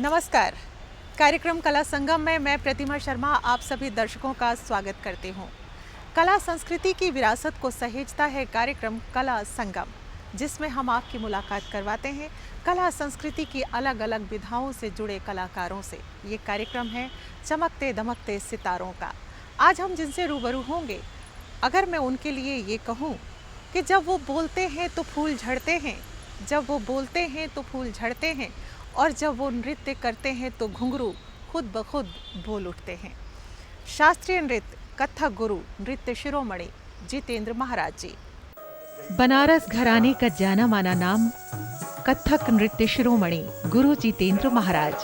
नमस्कार। कार्यक्रम कला संगम में मैं प्रतिमा शर्मा आप सभी दर्शकों का स्वागत करती हूँ। कला संस्कृति की विरासत को सहेजता है कार्यक्रम कला संगम, जिसमें हम आपकी मुलाकात करवाते हैं कला संस्कृति की अलग अलग विधाओं से जुड़े कलाकारों से। ये कार्यक्रम है चमकते दमकते सितारों का। आज हम जिनसे रूबरू होंगे, अगर मैं उनके लिए ये कहूँ कि जब वो बोलते हैं तो फूल झड़ते हैं, जब वो बोलते हैं तो फूल झड़ते हैं, और जब वो नृत्य करते हैं तो घुंघरू खुद ब खुद बोल उठते हैं। शास्त्रीय नृत्य कथक गुरु नृत्य शिरोमणि जितेंद्र महाराज जी। बनारस घराने का जाना माना नाम कथक नृत्य शिरोमणि गुरु जितेंद्र महाराज,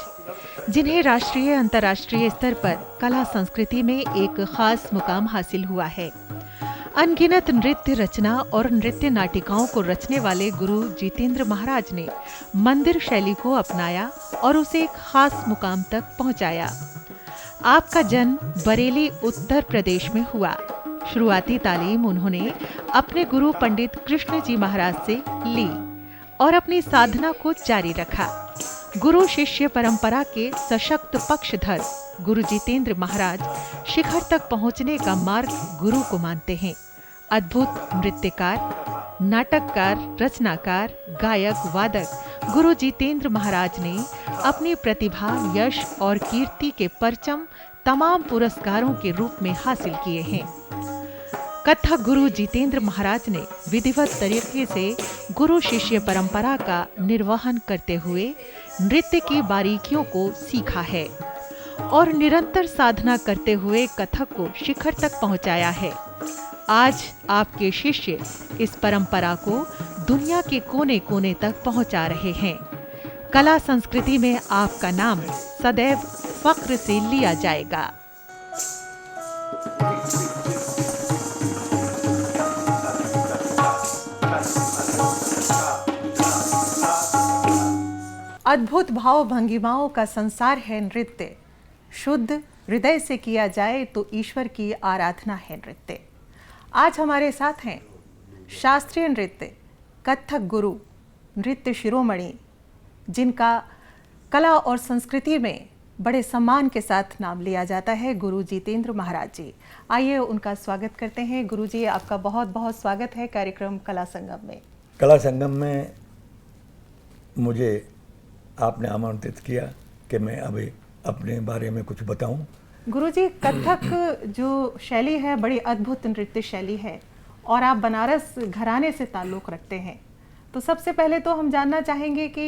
जिन्हें राष्ट्रीय अंतर्राष्ट्रीय स्तर पर कला संस्कृति में एक खास मुकाम हासिल हुआ है। अनगिनत नृत्य रचना और नृत्य नाटिकाओं को रचने वाले गुरु जितेंद्र महाराज ने मंदिर शैली को अपनाया और उसे एक खास मुकाम तक पहुंचाया। आपका जन्म बरेली उत्तर प्रदेश में हुआ। शुरुआती तालीम उन्होंने अपने गुरु पंडित कृष्ण जी महाराज से ली और अपनी साधना को जारी रखा। गुरु शिष्य परंपरा के सशक्त पक्षधर गुरु जितेंद्र महाराज शिखर तक पहुंचने का मार्ग गुरु को मानते हैं। अद्भुत नृत्यकार, नाटककार, रचनाकार, गायक, वादक गुरु जितेंद्र महाराज ने अपनी प्रतिभा, यश और कीर्ति के परचम तमाम पुरस्कारों के रूप में हासिल किए हैं। कथक गुरु जितेंद्र महाराज ने विधिवत तरीके से गुरु शिष्य परंपरा का निर्वहन करते हुए नृत्य की बारीकियों को सीखा है और निरंतर साधना करते हुए कथक को शिखर तक पहुंचाया है। आज आपके शिष्य इस परंपरा को दुनिया के कोने कोने तक पहुंचा रहे हैं। कला संस्कृति में आपका नाम सदैव फक्र से लिया जाएगा। अद्भुत भाव भंगिमाओं का संसार है नृत्य। शुद्ध हृदय से किया जाए तो ईश्वर की आराधना है नृत्य। आज हमारे साथ हैं शास्त्रीय नृत्य कथक गुरु नृत्य शिरोमणि, जिनका कला और संस्कृति में बड़े सम्मान के साथ नाम लिया जाता है, गुरु जितेंद्र महाराज जी। आइए उनका स्वागत करते हैं। गुरु जी, आपका बहुत बहुत स्वागत है कार्यक्रम कला संगम में। कला संगम में मुझे आपने आमंत्रित किया कि मैं अभी अपने बारे में कुछ बताऊं। गुरुजी, कथक जो शैली है बड़ी अद्भुत नृत्य शैली है और आप बनारस घराने से ताल्लुक़ रखते हैं। तो सबसे पहले तो हम जानना चाहेंगे कि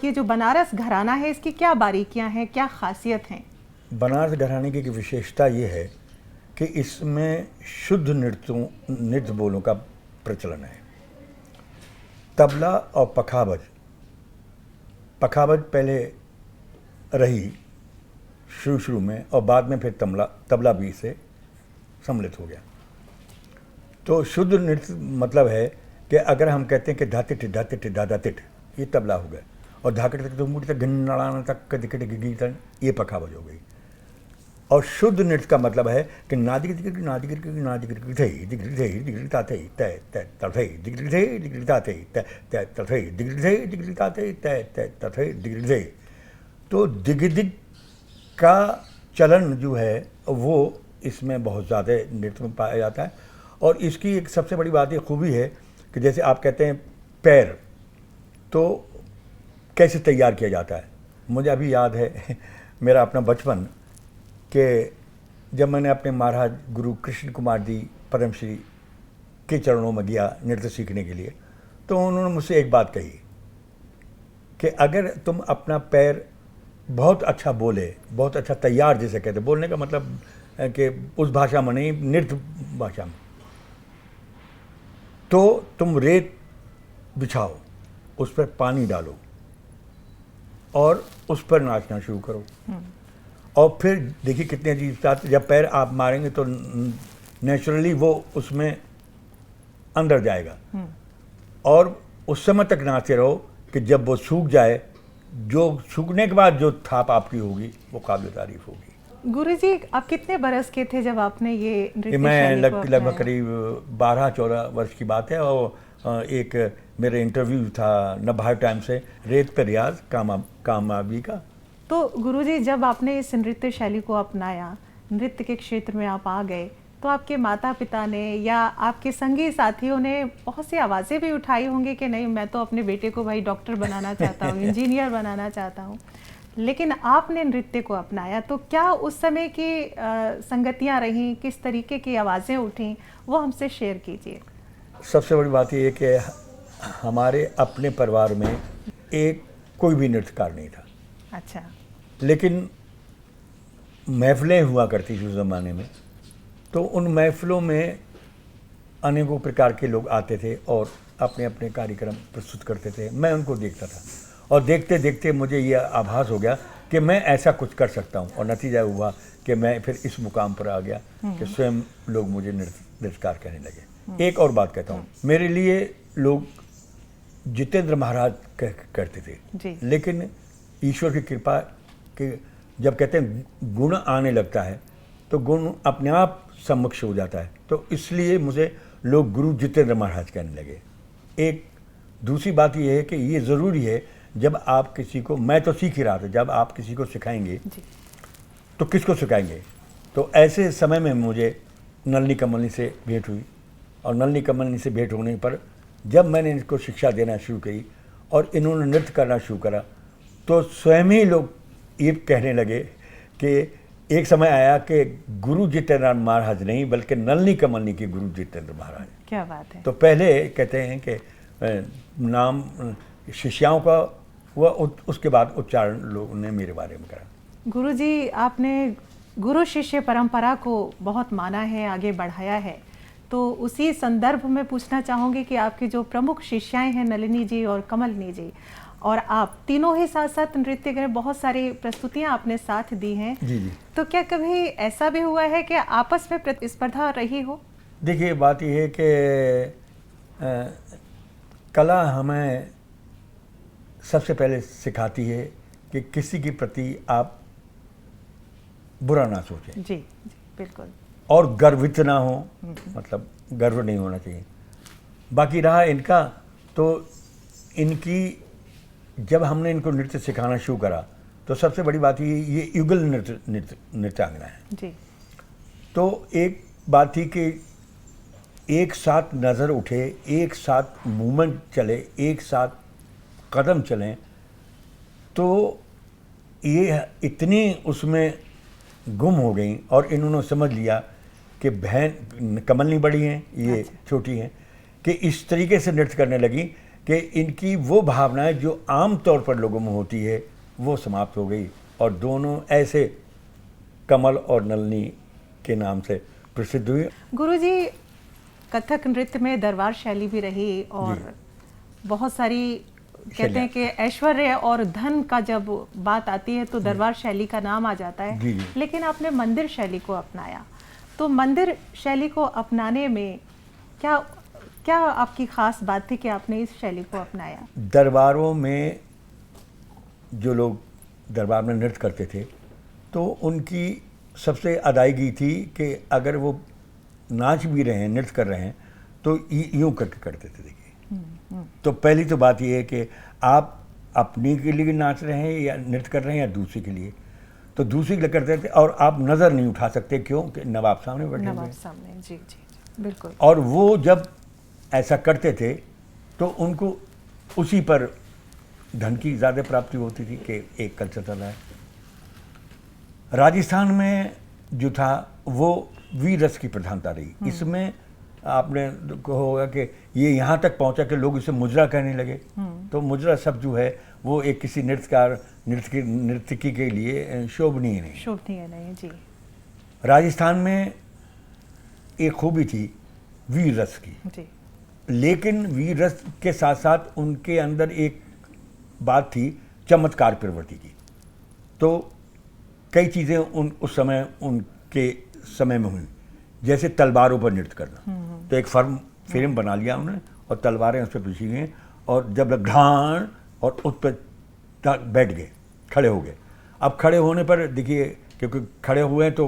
ये जो बनारस घराना है, इसकी क्या बारीकियां हैं, क्या खासियत हैं? बनारस घराने की विशेषता ये है कि इसमें शुद्ध नृत्य बोलों का प्रचलन है। तबला और पखावज पहले रही शुरू में, और बाद में फिर तबला भी से सम्मिलित हो गया। तो शुद्ध नृत्य मतलब है कि अगर हम कहते हैं कि धातिट धातिट दादा तिट, ये तबला हो गया, और धाकट तक तो मुड़ी तक घन तक कदिकट गिगीतन, ये पखावज हो गई। और शुद्ध नृत्य का मतलब है कि नादिक दिगट नादिक नादिक थई दिगट थई दिगट ताते तय तय तथई दिगट थई दिगट ताते तय तय तथई दिगट थई दिगट ताते तय तय तथई दिगट थई। तो दिग का चलन जो है वो इसमें बहुत ज़्यादा नृत्य में पाया जाता है। और इसकी एक सबसे बड़ी बात ये खूबी है कि जैसे आप कहते हैं पैर, तो कैसे तैयार किया जाता है। मुझे अभी याद है मेरा अपना बचपन कि जब मैंने अपने महाराज गुरु कृष्ण कुमार जी परमश्री के चरणों में गया नृत्य सीखने के लिए, तो उन्होंने मुझसे एक बात कही कि अगर तुम अपना पैर बहुत अच्छा बोले, बहुत अच्छा तैयार, जैसे कहते, बोलने का मतलब है कि उस भाषा में नहीं, नृत्य भाषा में, तो तुम रेत बिछाओ, उस पर पानी डालो और उस पर नाचना शुरू करो। और फिर देखिए कितने अजीब बात, जब पैर आप मारेंगे तो नेचुरली वो उसमें अंदर जाएगा, और उस समय तक नाचते रहो कि जब वो सूख जाए, जो सूखने के बाद जो थाप आपकी होगी वो काबिल तारीफ होगी। गुरुजी, आप कितने बरस के थे जब आपने ये नृत्य मैं शैली को लगभग करीब 12-14 वर्ष की बात है, और एक मेरा इंटरव्यू था नभार टाइम से, रेत पे रियाज कामयाबी का। तो गुरुजी, जब आपने इस नृत्य शैली को अपनाया, नृत्य के क्षेत्र में आप आ गए, तो आपके माता पिता ने या आपके संगी साथियों ने बहुत सी आवाज़ें भी उठाई होंगी कि नहीं, मैं तो अपने बेटे को भाई डॉक्टर बनाना चाहता हूँ, इंजीनियर बनाना चाहता हूँ, लेकिन आपने नृत्य को अपनाया। तो क्या उस समय की संगतियाँ रहीं, किस तरीके की आवाज़ें उठीं, वो हमसे शेयर कीजिए। सबसे बड़ी बात ये कि हमारे अपने परिवार में एक कोई भी नृत्यकार नहीं था। अच्छा। लेकिन महफिलें हुआ करती थी उस ज़माने में, तो उन महफिलों में अनेकों प्रकार के लोग आते थे और अपने अपने कार्यक्रम प्रस्तुत करते थे। मैं उनको देखता था और देखते देखते मुझे यह आभास हो गया कि मैं ऐसा कुछ कर सकता हूँ, और नतीजा हुआ कि मैं फिर इस मुकाम पर आ गया कि स्वयं लोग मुझे नृत्यकार कहने लगे। एक और बात कहता हूँ, मेरे लिए लोग जितेंद्र महाराज करते थे जी। लेकिन ईश्वर की कृपा के जब कहते हैं गुण आने लगता है तो गुण अपने आप सम्मुख हो जाता है, तो इसलिए मुझे लोग गुरु जितेंद्र महाराज कहने लगे। एक दूसरी बात यह है कि ये ज़रूरी है, जब आप किसी को, मैं तो सीख ही रहा था, जब आप किसी को सिखाएंगे तो किसको सिखाएंगे। तो ऐसे समय में मुझे नलिनी कमलनी से भेंट हुई, और नलिनी कमलनी से भेंट होने पर जब मैंने इनको शिक्षा देना शुरू की और इन्होंने नृत्य करना शुरू करा, तो स्वयं ही लोग ये कहने लगे कि एक समय आया कि गुरु जितेंद्र महाराज नहीं बल्कि नलिनी कमलनी के गुरु जितेंद्र महाराज। क्या बात है। तो पहले कहते हैं कि नाम शिष्याओं का हुआ, उसके बाद उच्चारण लोगों ने मेरे बारे में करा। गुरुजी, आपने गुरु शिष्य परंपरा को बहुत माना है, आगे बढ़ाया है, तो उसी संदर्भ में पूछना चाहूँगी कि आपकी जो प्रमुख शिष्याएं हैं नलिनी जी और कमलनी जी, और आप तीनों ही साथ साथ नृत्य के बहुत सारी प्रस्तुतियां आपने साथ दी हैं। जी जी। तो क्या कभी ऐसा भी हुआ है कि आपस में प्रतिस्पर्धा रही हो? देखिए, बात यह है कि कला हमें सबसे पहले सिखाती है कि किसी के प्रति आप बुरा ना सोचें। जी, बिल्कुल। और गर्वित ना हो, मतलब गर्व नहीं होना चाहिए। बाकी रहा इनका, तो इनकी जब हमने इनको नृत्य सिखाना शुरू करा तो सबसे बड़ी बात ये युगल नृत्यांगना है जी। तो एक बात थी कि एक साथ नज़र उठे, एक साथ मूवमेंट चले, एक साथ कदम चलें, तो ये इतनी उसमें गुम हो गई और इन्होंने समझ लिया कि बहन कमलनी बड़ी हैं, ये छोटी हैं, कि इस तरीके से नृत्य करने लगी कि इनकी वो भावनाएं जो आम तौर पर लोगों में होती है वो समाप्त हो गई, और दोनों ऐसे कमल और नलिनी के नाम से प्रसिद्ध हुई। गुरुजी, कथक नृत्य में दरबार शैली भी रही और बहुत सारी कहते हैं कि ऐश्वर्य और धन का जब बात आती है तो दरबार शैली का नाम आ जाता है। जी। लेकिन आपने मंदिर शैली को अपनाया, तो मंदिर शैली को अपनाने में क्या आपकी खास बात थी कि आपने इस शैली को अपनाया? दरबारों में जो लोग दरबार में नृत्य करते थे तो उनकी सबसे अदायगी थी कि अगर वो नाच भी रहे हैं, नृत्य कर रहे हैं, तो यूँ करके करते थे। देखिए, तो पहली तो बात ये है कि आप अपने के लिए नाच रहे हैं या नृत्य कर रहे हैं या दूसरे के लिए, तो दूसरे के लिए करते थे, और आप नज़र नहीं उठा सकते, क्यों कि नवाब सामने बैठे नवाब सामने। जी जी, बिल्कुल। और वो जब ऐसा करते थे तो उनको उसी पर धन की ज़्यादा प्राप्ति होती थी कि एक कल्चर चला है। राजस्थान में जो था वो वीर रस की प्रधानता रही। इसमें आपने कहा होगा कि ये यहाँ तक पहुँचा कि लोग इसे मुजरा कहने लगे। तो मुजरा शब्द जो है वो एक किसी नर्तकी के लिए शोभनीय नहीं। जी। राजस्थान में एक खूबी थी वीर रस की जी। लेकिन वीर रस के साथ साथ उनके अंदर एक बात थी चमत्कार प्रवृत्ति की। तो कई चीज़ें उस समय उनके समय में हुई, जैसे तलवारों पर नृत्य करना। तो एक फिल्म बना लिया उन्होंने और तलवारें उस पर पिछी गई, और जब ढान और उस पर बैठ गए, खड़े हो गए। अब खड़े होने पर देखिए, क्योंकि खड़े हुए हैं तो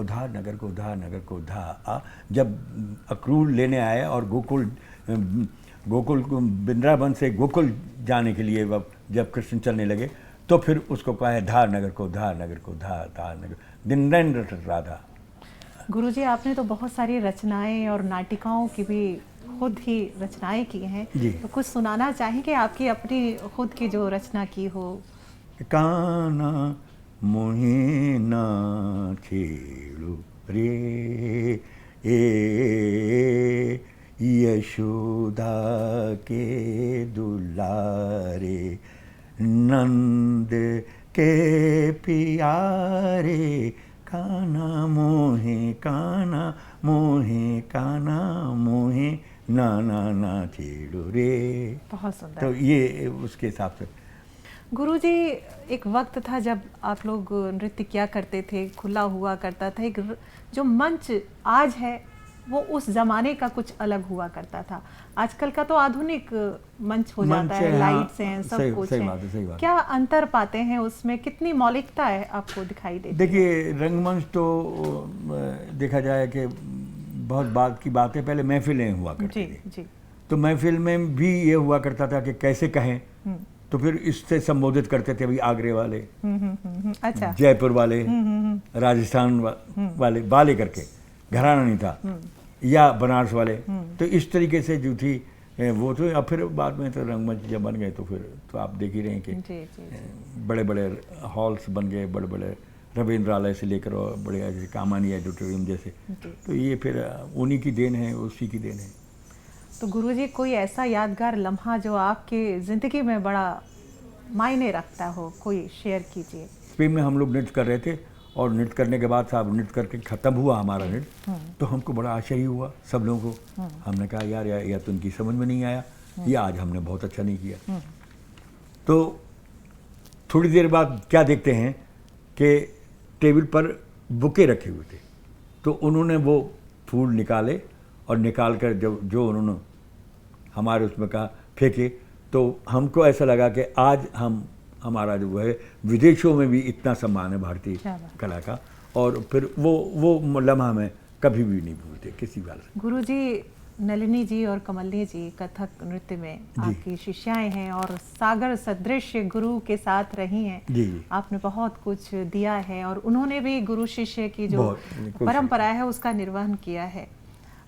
उधार नगर को उधार नगर को उधार जब अक्रूर लेने आए और गोकुल को वृंदावन से गोकुल जाने के लिए जब कृष्ण चलने लगे तो फिर उसको कहा है धार नगर को धार नगर को धार धार नगर दिन दिन रटत राधा। गुरुजी, आपने तो बहुत सारी रचनाएं और नाटिकाओं की भी खुद ही रचनाएं की हैं, तो कुछ सुनाना चाहेंगे आपकी अपनी खुद की जो रचना की हो? काना मोहे ना छेड़ो रे ए यशोदा के दुलारे नंद के प्यारे काना मोहे काना मोहे काना मोहे ना ना ना छेड़ो रे। बहुत सुंदर। तो ये उसके हिसाब से। गुरुजी, एक वक्त था जब आप लोग नृत्य किया करते थे, खुला हुआ करता था, एक जो मंच आज है वो उस जमाने का कुछ अलग हुआ करता था। आजकल का तो आधुनिक मंच हो जाता है, लाइट्स हैं, सब कुछ है। क्या अंतर पाते हैं उसमें? कितनी मौलिकता है आपको दिखाई देती है? देखिए, रंगमंच तो देखा जाए कि बहुत बात की बात है, पहले महफिलें हुआ करती थी, तो महफिल में भी ये हुआ करता था कि कैसे कहें, तो फिर इससे संबोधित करते थे भाई आगरे वाले, अच्छा, जयपुर वाले, राजस्थान वाले वाले करके, घराना नहीं था, या बनारस वाले, तो इस तरीके से जो थी वो तो। अब फिर बाद में तो रंगमंच जब बन गए तो फिर तो आप देख ही रहे हैं कि बड़े बड़े हॉल्स बन गए, बड़े बड़े रविंद्रालय से लेकर और बड़े ऐसे कामानी ऑडिटोरियम जैसे, तो ये फिर उन्हीं की देन है, उसी की देन है। तो गुरुजी, कोई ऐसा यादगार लम्हा जो आपके ज़िंदगी में बड़ा मायने रखता हो, कोई शेयर कीजिए। स्पेन में हम लोग नृत्य कर रहे थे और नृत्य करने के बाद साहब नृत्य करके ख़त्म हुआ हमारा नृत्य, तो हमको बड़ा आश्चर्य हुआ सब लोगों को। हमने कहा यार या तो उनकी समझ में नहीं आया या आज हमने बहुत अच्छा नहीं किया। तो थोड़ी देर बाद क्या देखते हैं कि टेबल पर बुके रखे हुए थे, तो उन्होंने वो फूल निकाले और निकाल कर जो उन्होंने हमारे उसमें कहा फेंके, तो हमको ऐसा लगा कि आज हमारा जो है विदेशों में भी इतना सम्मान है भारतीय कला का, और फिर वो लम्हा में कभी भी नहीं भूलते किसी बात से। गुरुजी, नलिनी जी और कमलनी जी कथक नृत्य में आपकी शिष्याएं हैं और सागर सदृश गुरु के साथ रही हैं। जी। आपने बहुत कुछ दिया है और उन्होंने भी गुरु शिष्य की जो परंपरा है उसका निर्वहन किया है।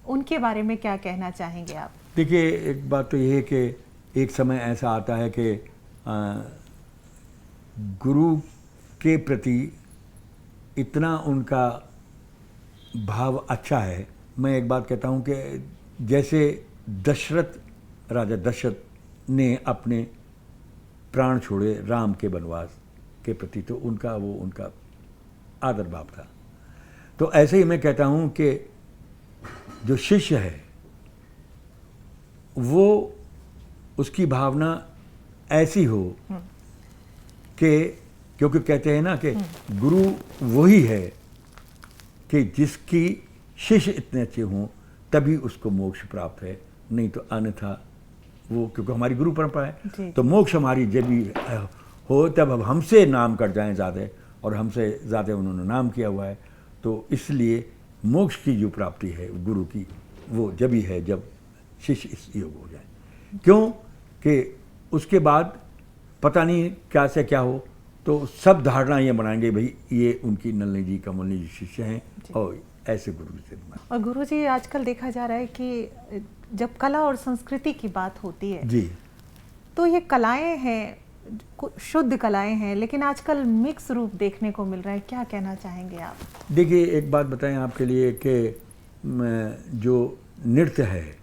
उनके बारे में क्या कहना चाहेंगे आप? देखिए, एक बात तो ये है कि एक समय ऐसा आता है कि गुरु के प्रति इतना उनका भाव अच्छा है। मैं एक बात कहता हूँ कि जैसे राजा दशरथ ने अपने प्राण छोड़े राम के वनवास के प्रति, तो उनका आदर भाव था। तो ऐसे ही मैं कहता हूँ कि जो शिष्य है वो उसकी भावना ऐसी हो कि, क्योंकि कहते हैं ना कि गुरु वही है कि जिसकी शिष्य इतने अच्छे हों तभी उसको मोक्ष प्राप्त है, नहीं तो अन्यथा वो, क्योंकि हमारी गुरु परंपरा है, तो मोक्ष हमारी जब भी हो तब अब हमसे नाम कर जाएं ज़्यादा, और हमसे ज़्यादा उन्होंने नाम किया हुआ है, तो इसलिए मोक्ष की जो प्राप्ति है गुरु की वो जब ही है जब शिष्य इस योग हो जाए। क्यों कि उसके बाद पता नहीं क्या से क्या हो, तो सब धारणा ये बनाएंगे भाई ये उनकी नलिनी जी कमलनी जी शिष्य हैं और ऐसे गुरु से। और गुरु जी, आजकल देखा जा रहा है कि जब कला और संस्कृति की बात होती है जी, तो ये कलाएं हैं, शुद्ध कलाएं हैं, लेकिन आजकल मिक्स रूप देखने को मिल रहा है। क्या कहना चाहेंगे आप? देखिए, एक बात बताएं आपके लिए कि जो नृत्य है,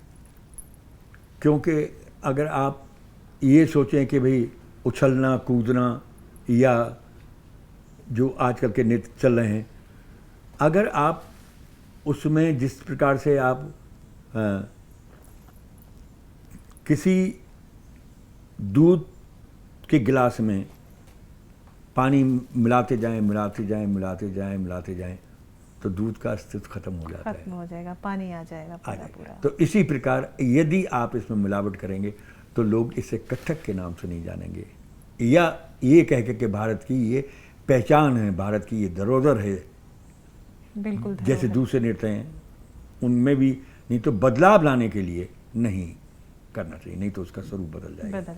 क्योंकि अगर आप ये सोचें कि भाई उछलना कूदना या जो आजकल के नृत्य चल रहे हैं, अगर आप उसमें जिस प्रकार से आप किसी दूध के गिलास में पानी मिलाते जाएं तो दूध का अस्तित्व खत्म हो जाता है, खत्म हो जाएगा, पानी आ जाएगा पूरा। तो इसी प्रकार यदि आप इसमें मिलावट करेंगे तो लोग इसे कथक के नाम से नहीं जानेंगे, या ये कह के कि भारत की ये पहचान है, भारत की ये धरोहर है, बिल्कुल जैसे दूसरे नृत्य हैं उनमें भी, नहीं तो बदलाव लाने के लिए नहीं करना चाहिए, नहीं तो उसका स्वरूप बदल जाएगा।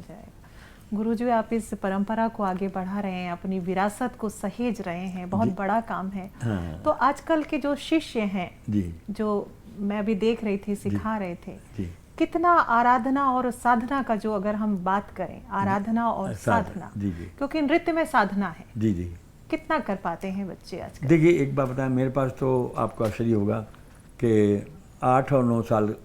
गुरुजी, आप इस परंपरा को आगे बढ़ा रहे हैं, अपनी विरासत को सहेज रहे हैं, बहुत बड़ा काम है। हाँ। तो आजकल के जो शिष्य हैं जी, जो मैं भी देख रही थी, सिखा रहे थे, जी, कितना आराधना और साधना का, जो अगर हम बात करें आराधना और साधना, जी जी, क्योंकि नृत्य में साधना है, जी जी, कितना कर पाते हैं बच्चे आजकल? देखिए एक बात बताएं, मेरे पास तो आपको आश्चर्य होगा कि 8 और 9 साल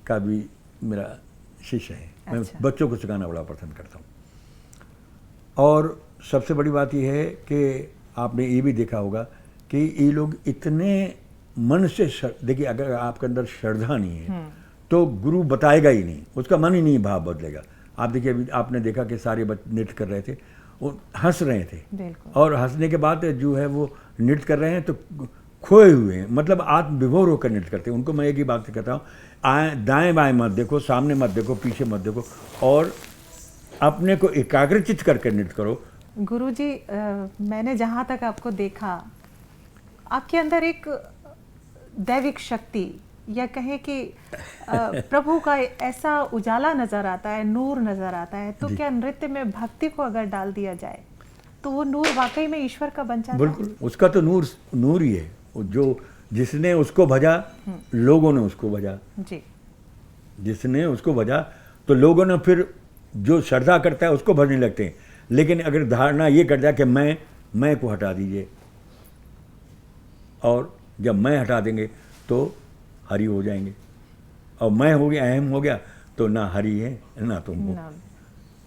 का भी मेरा शिष्य है। मैं बच्चों को सिखाना बड़ा पसंद करता हूँ। और सबसे बड़ी बात यह है कि आपने ये भी देखा होगा कि ये लोग इतने मन से, देखिए अगर आपके अंदर श्रद्धा नहीं है तो गुरु बताएगा ही नहीं, उसका मन ही नहीं भाव बदलेगा। आप देखिए अभी आपने देखा कि सारे बच्चे नृत्य कर रहे थे, वो हंस रहे थे, और हंसने के बाद जो है वो नृत्य कर रहे हैं तो खोए हुए हैं, मतलब आत्मविभोर होकर नृत्य करते हैं। उनको मैं एक ही बात कहता हूँ, दाएं बाएं मत देखो, सामने मत देखो, पीछे मत देखो, और अपने को एकाग्रचित करके नृत्य करो। गुरुजी, मैंने जहाँ तक आपको देखा, आपके अंदर एक दैविक शक्ति या कहें कि प्रभु का ऐसा उजाला नजर आता है, नूर नजर आता है। तो क्या नृत्य में भक्ति को अगर डाल दिया जाए तो वो नूर वाकई में ईश्वर का बन जाता है? बिल्कुल, उसका तो नूर ही है। जो जिसने उसको भजा, लोगों ने उसको भजा जी, जिसने उसको भजा तो लोगों ने फिर जो श्रद्धा करता है उसको भजने लगते हैं। लेकिन अगर धारणा ये कर जाए कि मैं को हटा दीजिए, और जब मैं हटा देंगे तो हरि हो जाएंगे, और मैं हो गया, अहम हो गया, तो ना हरि है ना तुम हो।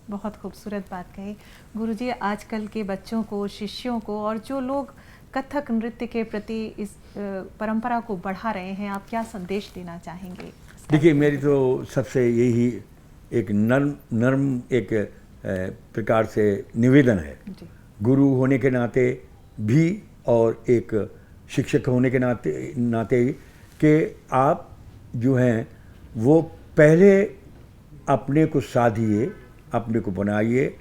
बहुत खूबसूरत बात कही गुरुजी। आजकल के बच्चों को, शिष्यों को, और जो लोग कथक नृत्य के प्रति इस परंपरा को बढ़ा रहे हैं, आप क्या संदेश देना चाहेंगे? देखिए मेरी तो सबसे यही एक नर्म एक प्रकार से निवेदन है, गुरु होने के नाते भी और एक शिक्षक होने के नाते कि आप जो हैं वो पहले अपने को साधिए, अपने को बनाइए।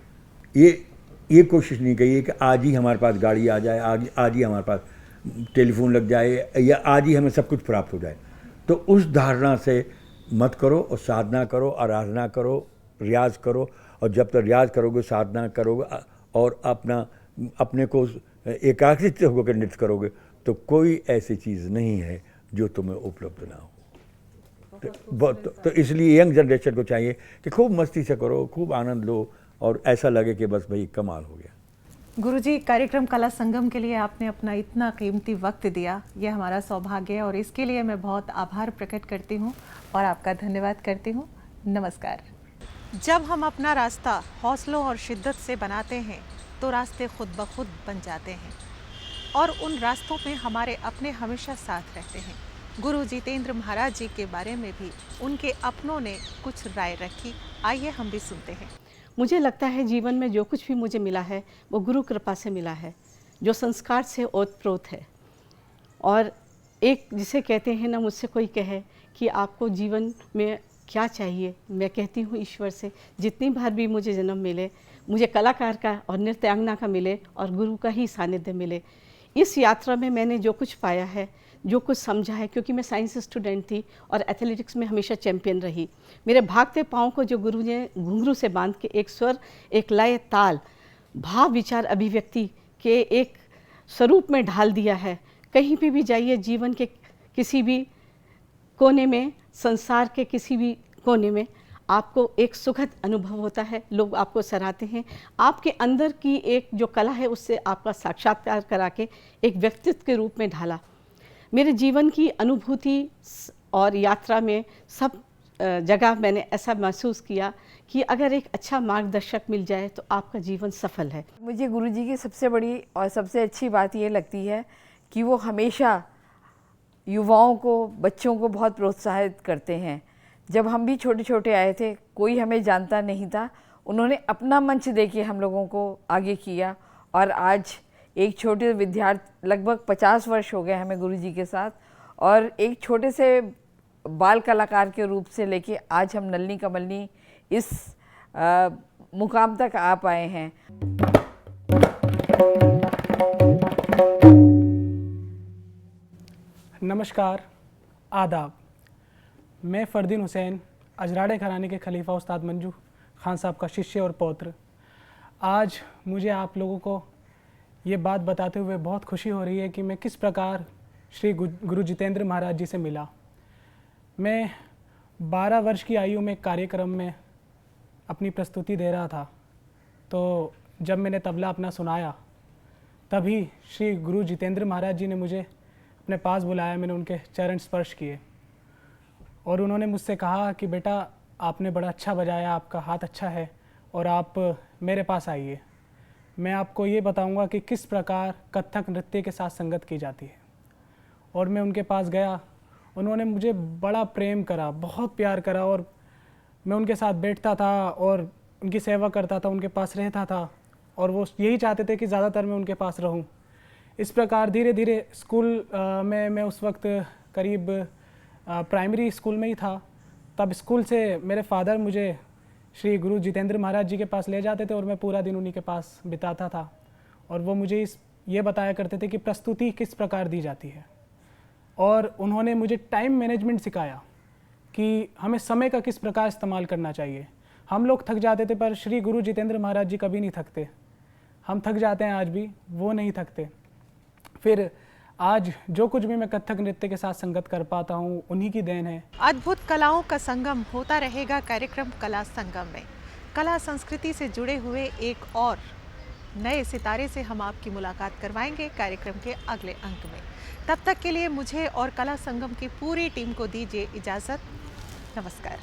ये कोशिश नहीं करिए कि आज ही हमारे पास गाड़ी आ जाए, आज ही हमारे पास टेलीफोन लग जाए, या आज ही हमें सब कुछ प्राप्त हो जाए। तो उस धारणा से मत करो, और साधना करो, आराधना करो, रियाज करो। और जब तक रियाज करोगे, साधना करोगे, और अपने को एकाग्रित होकर नृत्य करोगे, तो कोई ऐसी चीज़ नहीं है जो तुम्हें उपलब्ध ना हो। तो इसलिए यंग जनरेशन को चाहिए कि खूब मस्ती से करो, खूब आनंद लो, और ऐसा लगे कि बस भाई कमाल हो गया। गुरुजी, कार्यक्रम कला संगम के लिए आपने अपना इतना कीमती वक्त दिया, ये हमारा सौभाग्य है, और इसके लिए मैं बहुत आभार प्रकट करती हूँ और आपका धन्यवाद करती हूँ। नमस्कार। जब हम अपना रास्ता हौसलों और शिद्दत से बनाते हैं तो रास्ते खुद ब खुद बन जाते हैं, और उन रास्तों में हमारे अपने हमेशा साथ रहते हैं। गुरु जितेंद्र महाराज जी के बारे में भी उनके अपनों ने कुछ राय रखी, आइए हम भी सुनते हैं। मुझे लगता है जीवन में जो कुछ भी मुझे मिला है वो गुरु कृपा से मिला है, जो संस्कार से ओतप्रोत है। और एक जिसे कहते हैं ना, मुझसे कोई कहे कि आपको जीवन में क्या चाहिए, मैं कहती हूँ ईश्वर से जितनी बार भी मुझे जन्म मिले, मुझे कलाकार का और नृत्यांगना का मिले और गुरु का ही सानिध्य मिले। इस यात्रा में मैंने जो कुछ पाया है, जो कुछ समझा है, क्योंकि मैं साइंस स्टूडेंट थी और एथलेटिक्स में हमेशा चैंपियन रही। मेरे भागते पाँव को जो गुरु ने घुंघरू से बांध के एक स्वर, एक लय, ताल, भाव, विचार, अभिव्यक्ति के एक स्वरूप में ढाल दिया है। कहीं भी जाइए, जीवन के किसी भी कोने में, संसार के किसी भी कोने में, आपको एक सुखद अनुभव होता है, लोग आपको सराहते हैं। आपके अंदर की एक जो कला है उससे आपका साक्षात्कार करा के एक व्यक्तित्व के रूप में ढाला। मेरे जीवन की अनुभूति और यात्रा में सब जगह मैंने ऐसा महसूस किया कि अगर एक अच्छा मार्गदर्शक मिल जाए तो आपका जीवन सफल है। मुझे गुरुजी की सबसे बड़ी और सबसे अच्छी बात ये लगती है कि वो हमेशा युवाओं को, बच्चों को बहुत प्रोत्साहित करते हैं। जब हम भी छोटे छोटे आए थे, कोई हमें जानता नहीं था, उन्होंने अपना मंच देके हम लोगों को आगे किया, और आज एक छोटे विद्यार्थी, लगभग 50 वर्ष हो गए हमें गुरुजी के साथ, और एक छोटे से बाल कलाकार के रूप से लेके आज हम नलनी कमलनी इस मुकाम तक आ पाए हैं। नमस्कार, आदाब। मैं फ़रदीन हुसैन, अजराड़े घराने के खलीफा उस्ताद मंजू खान साहब का शिष्य और पौत्र। आज मुझे आप लोगों को ये बात बताते हुए बहुत खुशी हो रही है कि मैं किस प्रकार श्री गुरु जितेंद्र महाराज जी से मिला। मैं 12 वर्ष की आयु में कार्यक्रम में अपनी प्रस्तुति दे रहा था, तो जब मैंने तबला अपना सुनाया तभी श्री गुरु जितेंद्र महाराज जी ने मुझे अपने पास बुलाया। मैंने उनके चरण स्पर्श किए और उन्होंने मुझसे कहा कि बेटा, आपने बड़ा अच्छा बजाया, आपका हाथ अच्छा है और आप मेरे पास आइए। मैं आपको ये बताऊंगा कि किस प्रकार कथक नृत्य के साथ संगत की जाती है। और मैं उनके पास गया, उन्होंने मुझे बड़ा प्रेम करा, बहुत प्यार करा और मैं उनके साथ बैठता था और उनकी सेवा करता था, उनके पास रहता था और वो यही चाहते थे कि ज़्यादातर मैं उनके पास रहूं। इस प्रकार धीरे धीरे स्कूल में मैं उस वक्त करीब प्राइमरी स्कूल में ही था। तब स्कूल से मेरे फादर मुझे श्री गुरु जितेंद्र महाराज जी के पास ले जाते थे और मैं पूरा दिन उन्हीं के पास बिताता था और वो मुझे ये बताया करते थे कि प्रस्तुति किस प्रकार दी जाती है। और उन्होंने मुझे टाइम मैनेजमेंट सिखाया कि हमें समय का किस प्रकार इस्तेमाल करना चाहिए। हम लोग थक जाते थे पर श्री गुरु जितेंद्र महाराज जी कभी नहीं थकते। हम थक जाते हैं आज भी, वो नहीं थकते। फिर आज जो कुछ भी मैं कथक नृत्य के साथ संगत कर पाता हूँ उन्हीं की देन है। अद्भुत कलाओं का संगम होता रहेगा कार्यक्रम कला संगम में। कला संस्कृति से जुड़े हुए एक और नए सितारे से हम आपकी मुलाकात करवाएंगे कार्यक्रम के अगले अंक में। तब तक के लिए मुझे और कला संगम की पूरी टीम को दीजिए इजाज़त। नमस्कार।